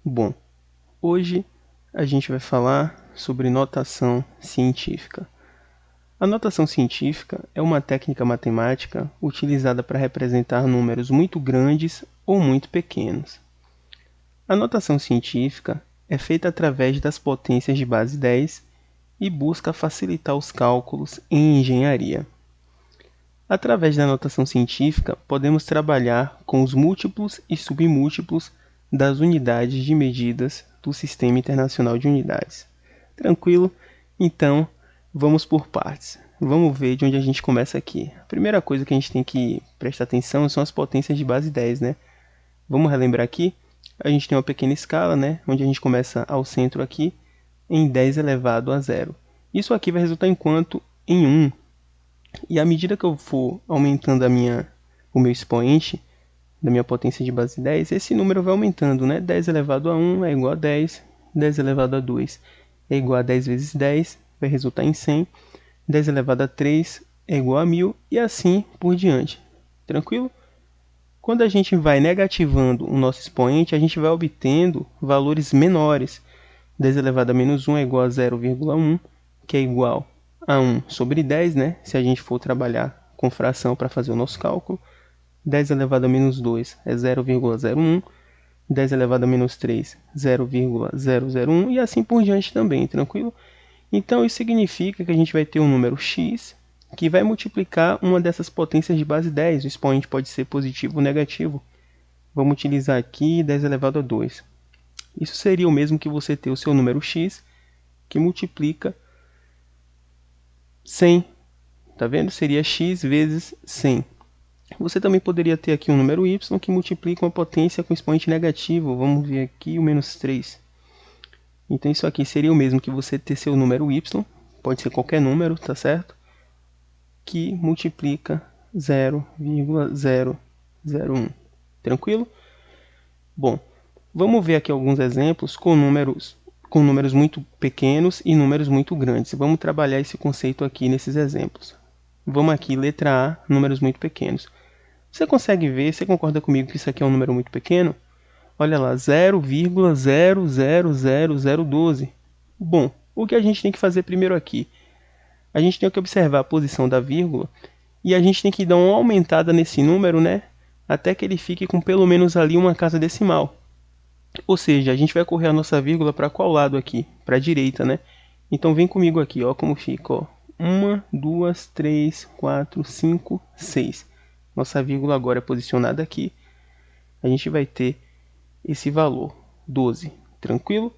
Bom, hoje a gente vai falar sobre notação científica. A notação científica é uma técnica matemática utilizada para representar números muito grandes ou muito pequenos. A notação científica é feita através das potências de base 10 e busca facilitar os cálculos em engenharia. Através da notação científica, podemos trabalhar com os múltiplos e submúltiplos das unidades de medidas do Sistema Internacional de Unidades. Tranquilo? Então, vamos por partes. Vamos ver de onde a gente começa aqui. A primeira coisa que a gente tem que prestar atenção são as potências de base 10, né? Vamos relembrar aqui? A gente tem uma pequena escala, né? Onde a gente começa ao centro aqui, em 10 elevado a 0. Isso aqui vai resultar em quanto? Em 1. E à medida que eu for aumentando o meu expoente, da minha potência de base 10, esse número vai aumentando, né? 10 elevado a 1 é igual a 10, 10 elevado a 2 é igual a 10 vezes 10, vai resultar em 100, 10 elevado a 3 é igual a 1000 e assim por diante. Tranquilo? Quando a gente vai negativando o nosso expoente, a gente vai obtendo valores menores. 10 elevado a menos 1 é igual a 0,1, que é igual a 1 sobre 10, né? Se a gente for trabalhar com fração para fazer o nosso cálculo. 10 elevado a menos 2 é 0,01, 10 elevado a menos 3, 0,001 e assim por diante também, tranquilo? Então isso significa que a gente vai ter um número x que vai multiplicar uma dessas potências de base 10, o expoente pode ser positivo ou negativo. Vamos utilizar aqui 10 elevado a 2. Isso seria o mesmo que você ter o seu número x que multiplica 100, tá vendo? Seria x vezes 100. Você também poderia ter aqui um número y que multiplica uma potência com expoente negativo. Vamos ver aqui o menos 3. Então isso aqui seria o mesmo que você ter seu número y, pode ser qualquer número, tá certo? Que multiplica 0,001. Tranquilo? Bom, vamos ver aqui alguns exemplos com números muito pequenos e números muito grandes. Vamos trabalhar esse conceito aqui nesses exemplos. Vamos aqui, letra A, números muito pequenos. Você consegue ver, você concorda comigo que isso aqui é um número muito pequeno? Olha lá, 0,000012. Bom, o que a gente tem que fazer primeiro aqui? A gente tem que observar a posição da vírgula e a gente tem que dar uma aumentada nesse número, né? Até que ele fique com pelo menos ali uma casa decimal. Ou seja, a gente vai correr a nossa vírgula para qual lado aqui? Para a direita, né? Então vem comigo aqui, ó, como fica, ó. 1, 2, 3, 4, 5, 6. Nossa vírgula agora é posicionada aqui. A gente vai ter esse valor, 12. Tranquilo?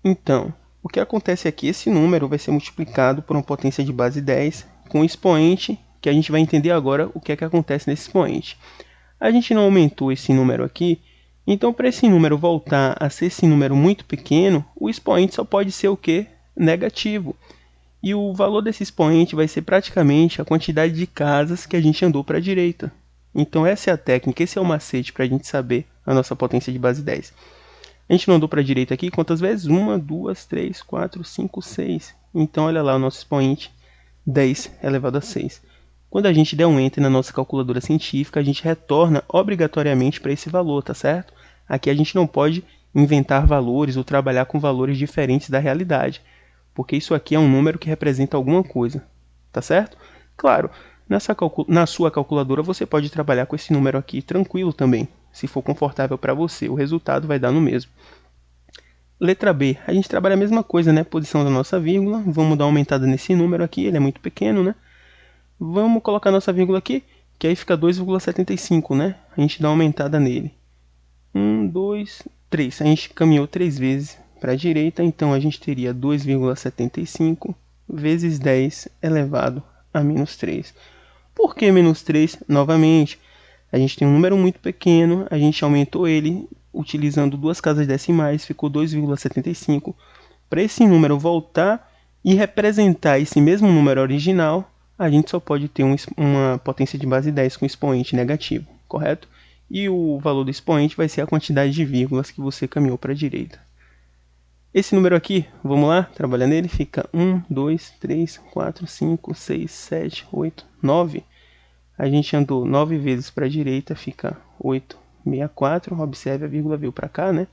Então, o que acontece aqui? Esse número vai ser multiplicado por uma potência de base 10 com um expoente, que a gente vai entender agora o que é que acontece nesse expoente. A gente não aumentou esse número aqui, então para esse número voltar a ser esse número muito pequeno, o expoente só pode ser o quê? Negativo. E o valor desse expoente vai ser praticamente a quantidade de casas que a gente andou para a direita. Então essa é a técnica, esse é o macete para a gente saber a nossa potência de base 10. A gente não andou para a direita aqui quantas vezes? 1, 2, 3, 4, 5, 6. Então olha lá o nosso expoente, 10 elevado a 6. Quando a gente der um Enter na nossa calculadora científica, a gente retorna obrigatoriamente para esse valor, tá certo? Aqui a gente não pode inventar valores ou trabalhar com valores diferentes da realidade, porque isso aqui é um número que representa alguma coisa, tá certo? Claro, na sua calculadora você pode trabalhar com esse número aqui tranquilo também, se for confortável para você, o resultado vai dar no mesmo. Letra B, a gente trabalha a mesma coisa, né? Posição da nossa vírgula, vamos dar uma aumentada nesse número aqui, ele é muito pequeno, né? Vamos colocar nossa vírgula aqui, que aí fica 2,75, né? A gente dá uma aumentada nele. 1, 2, 3. A gente caminhou 3 vezes para a direita, então a gente teria 2,75 vezes 10 elevado a menos 3. Por que menos 3? Novamente, a gente tem um número muito pequeno, a gente aumentou ele utilizando duas casas decimais, ficou 2,75. Para esse número voltar e representar esse mesmo número original, a gente só pode ter uma potência de base 10 com expoente negativo, correto? E o valor do expoente vai ser a quantidade de vírgulas que você caminhou para a direita. Esse número aqui, vamos lá, trabalhar nele, fica 1, 2, 3, 4, 5, 6, 7, 8, 9. A gente andou 9 vezes para a direita, fica 8, 64. Observe, a vírgula veio para cá, né?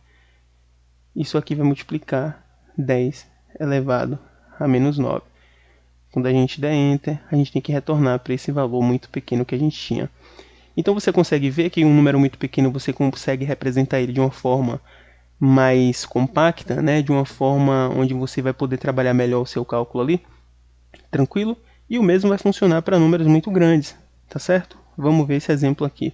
isso aqui vai multiplicar 10 elevado a menos 9. Quando a gente der Enter, a gente tem que retornar para esse valor muito pequeno que a gente tinha. Então você consegue ver que um número muito pequeno você consegue representar ele de uma forma mais compacta, né? De uma forma onde você vai poder trabalhar melhor o seu cálculo ali, tranquilo? E o mesmo vai funcionar para números muito grandes, tá certo? Vamos ver esse exemplo aqui.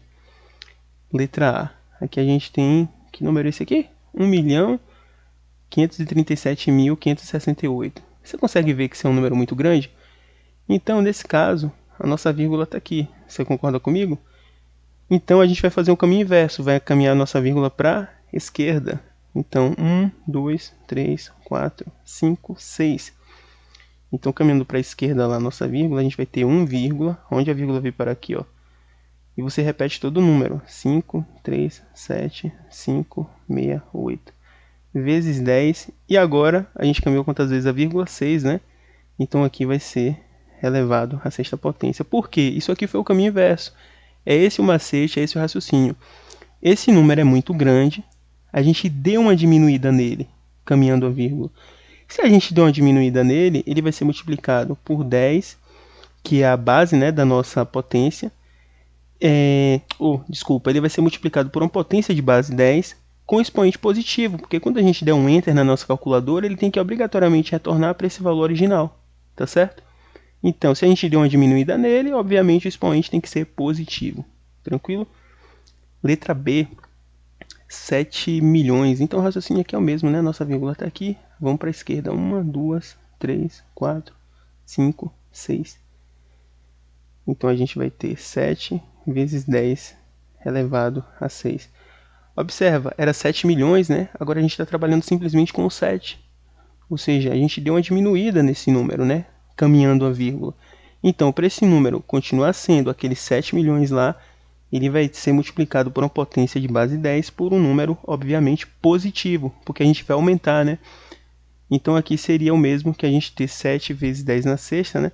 Letra A. Aqui a gente tem, que número é esse aqui? 1.537.568. Você consegue ver que isso é um número muito grande? Então, nesse caso, a nossa vírgula está aqui. Você concorda comigo? Então, a gente vai fazer um caminho inverso. Vai caminhar a nossa vírgula para a esquerda. Então, 1, 2, 3, 4, 5, 6. Então, caminhando para a esquerda lá a nossa vírgula, a gente vai ter 1, onde a vírgula veio para aqui, ó. E você repete todo o número. 5, 3, 7, 5, 6, 8. Vezes 10. E agora, a gente caminhou quantas vezes a vírgula? 6, né? Então, aqui vai ser elevado à sexta potência. Por quê? Isso aqui foi o caminho inverso. É esse o macete, é esse o raciocínio. Esse número é muito grande. A gente deu uma diminuída nele, caminhando a vírgula. Se a gente der uma diminuída nele, ele vai ser multiplicado por 10, que é a base, né, da nossa potência. Desculpa, ele vai ser multiplicado por uma potência de base 10 com expoente positivo, porque quando a gente der um Enter na nossa calculadora, ele tem que obrigatoriamente retornar para esse valor original, tá certo? Então, se a gente der uma diminuída nele, obviamente o expoente tem que ser positivo, tranquilo? Letra B, 7 milhões. Então o raciocínio aqui é o mesmo, né? Nossa vírgula está aqui. Vamos para a esquerda. 1, 2, 3, 4, 5, 6. Então a gente vai ter 7 vezes 10 elevado a 6. Observa, era 7 milhões, né? Agora a gente está trabalhando simplesmente com o 7. Ou seja, a gente deu uma diminuída nesse número, né? Caminhando a vírgula. Então, para esse número continuar sendo aqueles 7 milhões lá, ele vai ser multiplicado por uma potência de base 10 por um número, obviamente, positivo, porque a gente vai aumentar, né? Então, aqui seria o mesmo que a gente ter 7 vezes 10 na sexta, né?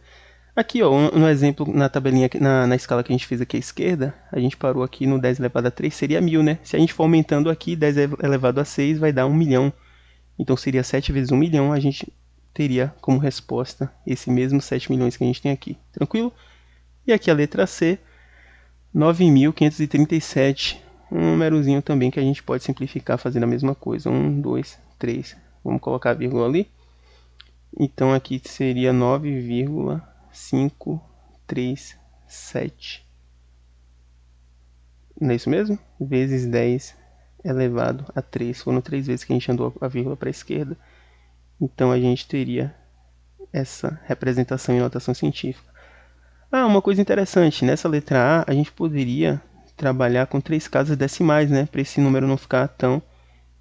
Aqui, ó, no exemplo, na tabelinha, na escala que a gente fez aqui à esquerda, a gente parou aqui no 10 elevado a 3, seria 1000, né? Se a gente for aumentando aqui, 10 elevado a 6 vai dar 1 milhão. Então, seria 7 vezes 1 milhão, a gente teria como resposta esse mesmo 7 milhões que a gente tem aqui. Tranquilo? E aqui a letra C, 9.537, um númerozinho também que a gente pode simplificar fazendo a mesma coisa. 1, 2, 3. Vamos colocar a vírgula ali. Então, aqui seria 9,537. Não é isso mesmo? Vezes 10 elevado a 3. Foram 3 vezes que a gente andou a vírgula para a esquerda. Então, a gente teria essa representação em notação científica. Uma coisa interessante. Nessa letra A, a gente poderia trabalhar com 3 casas decimais, né? Para esse número não ficar tão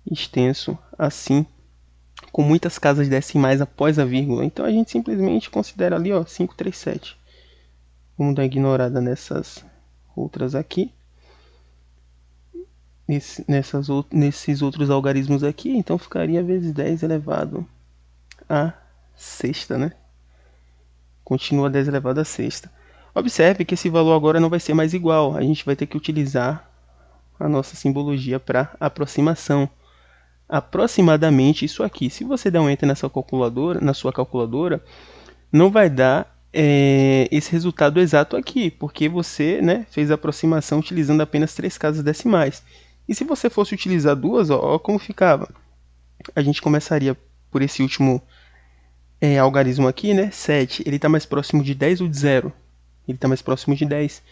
extenso assim, com muitas casas decimais após a vírgula. Então, a gente simplesmente considera ali, ó, 537. Vamos dar uma ignorada nessas outras aqui. Nesses outros algarismos aqui, então ficaria vezes 10 elevado a sexta, né? Continua 10 elevado a sexta. Observe que esse valor agora não vai ser mais igual. A gente vai ter que utilizar a nossa simbologia para aproximação. Aproximadamente isso aqui. Se você der um Enter na sua calculadora, não vai dar esse resultado exato aqui, porque você, né, fez a aproximação utilizando apenas 3 casas decimais. E se você fosse utilizar duas, ó como ficava. A gente começaria por esse último algarismo aqui, né? 7. Ele está mais próximo de 10 ou de 0? Ele está mais próximo de 10.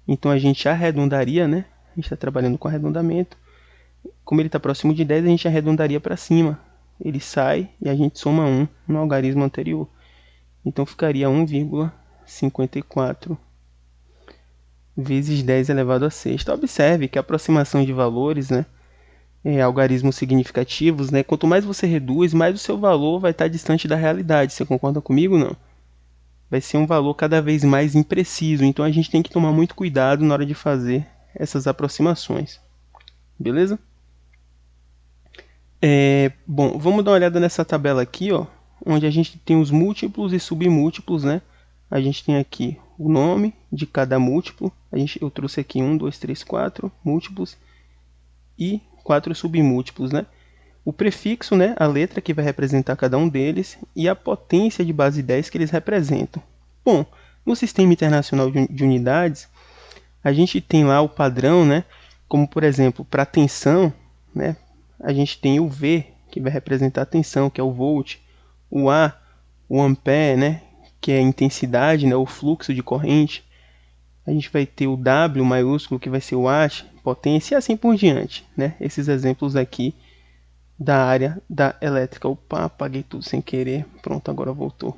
Então a gente arredondaria, né? A gente está trabalhando com arredondamento. Como ele está próximo de 10, a gente arredondaria para cima. Ele sai e a gente soma 1 no algarismo anterior. Então ficaria 1,54 vezes 10 elevado a sexta. Observe que a aproximação de valores, né, algarismos significativos, né, quanto mais você reduz, mais o seu valor vai estar distante da realidade. Você concorda comigo, não? Vai ser um valor cada vez mais impreciso. Então a gente tem que tomar muito cuidado na hora de fazer essas aproximações. Beleza? Bom, vamos dar uma olhada nessa tabela aqui, ó, onde a gente tem os múltiplos e submúltiplos, né? A gente tem aqui o nome de cada múltiplo. Eu trouxe aqui 1, 2, 3, 4 múltiplos e 4 submúltiplos, né? o prefixo, né, a letra que vai representar cada um deles, e a potência de base 10 que eles representam. Bom, no Sistema Internacional de Unidades, a gente tem lá o padrão, né, como por exemplo, para tensão, né, a gente tem o V, que vai representar a tensão, que é o volt, o A, o ampere, né, que é a intensidade, né, o fluxo de corrente. A gente vai ter o W maiúsculo, que vai ser o watt, potência, e assim por diante, né? Esses exemplos aqui da área da elétrica. Opa, apaguei tudo sem querer. Pronto, agora voltou.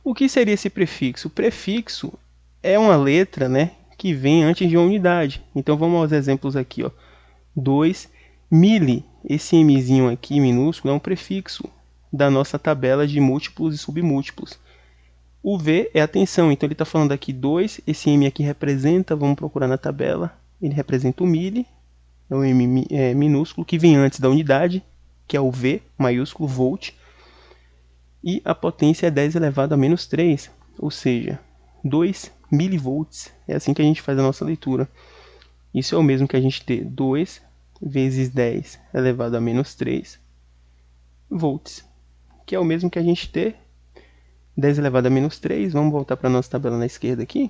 O que seria esse prefixo? O prefixo é uma letra, né, que vem antes de uma unidade. Então vamos aos exemplos aqui, ó. 2 mili. Esse mzinho aqui minúsculo é um prefixo da nossa tabela de múltiplos e submúltiplos. O V é a tensão, então ele está falando aqui 2, esse M aqui representa, vamos procurar na tabela, ele representa o mili, é o M minúsculo, que vem antes da unidade, que é o V maiúsculo, volt, e a potência é 10 elevado a menos 3, ou seja, 2 milivolts, é assim que a gente faz a nossa leitura. Isso é o mesmo que a gente ter 2 vezes 10 elevado a menos 3 volts, que é o mesmo que a gente ter 10 elevado a menos 3, vamos voltar para a nossa tabela na esquerda aqui,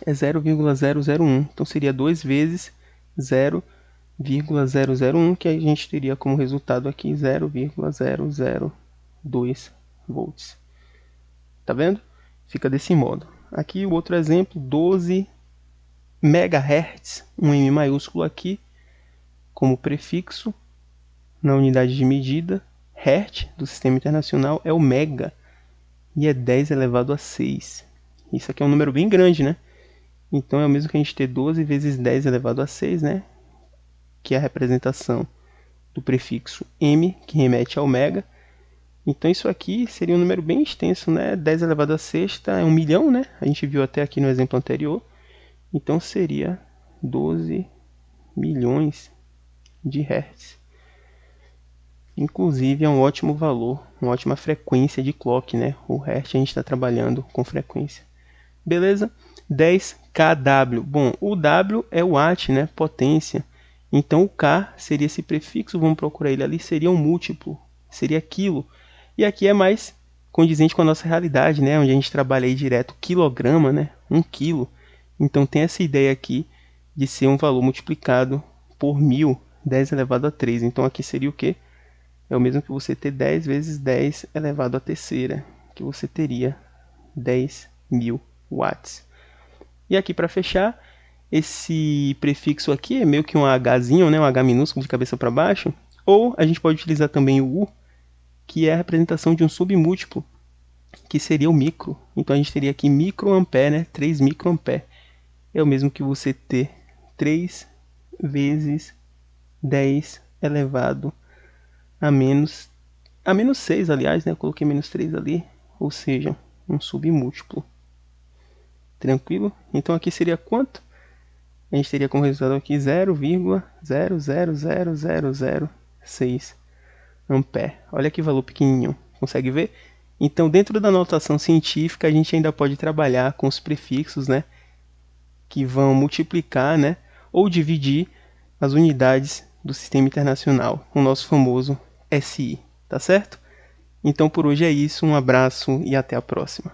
é 0,001. Então seria 2 vezes 0,001, que a gente teria como resultado aqui 0,002 volts. Tá vendo? Fica desse modo. Aqui o outro exemplo, 12 MHz, um M maiúsculo aqui, como prefixo, na unidade de medida, Hertz, do Sistema Internacional, é o mega, e é 10 elevado a 6. Isso aqui é um número bem grande, né? Então é o mesmo que a gente ter 12 vezes 10 elevado a 6, né? Que é a representação do prefixo M, que remete ao mega. Então isso aqui seria um número bem extenso, né? 10 elevado a 6 é 1 milhão, né? A gente viu até aqui no exemplo anterior. Então seria 12 milhões de hertz. Inclusive é um ótimo valor, uma ótima frequência de clock, né? O hertz a gente está trabalhando com frequência. Beleza? 10 kW. Bom, o W é o watt, né? Potência. Então o K seria esse prefixo, vamos procurar ele ali, seria um múltiplo, seria quilo. E aqui é mais condizente com a nossa realidade, né? Onde a gente trabalha aí direto quilograma, né? 1 quilo. Então tem essa ideia aqui de ser um valor multiplicado por 1000, 10 elevado a 3. Então aqui seria o quê? É o mesmo que você ter 10 vezes 10 elevado à terceira, que você teria 10.000 watts. E aqui para fechar, esse prefixo aqui é meio que um Hzinho, né? Um H minúsculo de cabeça para baixo. Ou a gente pode utilizar também o U, que é a representação de um submúltiplo, que seria o micro. Então a gente teria aqui microampere, né? 3 microampere. É o mesmo que você ter 3 vezes 10 elevado a menos 6, aliás, né? Eu coloquei menos 3 ali, ou seja, um submúltiplo. Tranquilo? Então aqui seria quanto? A gente teria como resultado aqui 0,000006 ampere. Olha que valor pequenininho. Consegue ver? Então, dentro da notação científica, a gente ainda pode trabalhar com os prefixos, né? Que vão multiplicar, né? Ou dividir as unidades do Sistema Internacional, o nosso famoso SI. Tá certo? Então, por hoje é isso. Um abraço e até a próxima.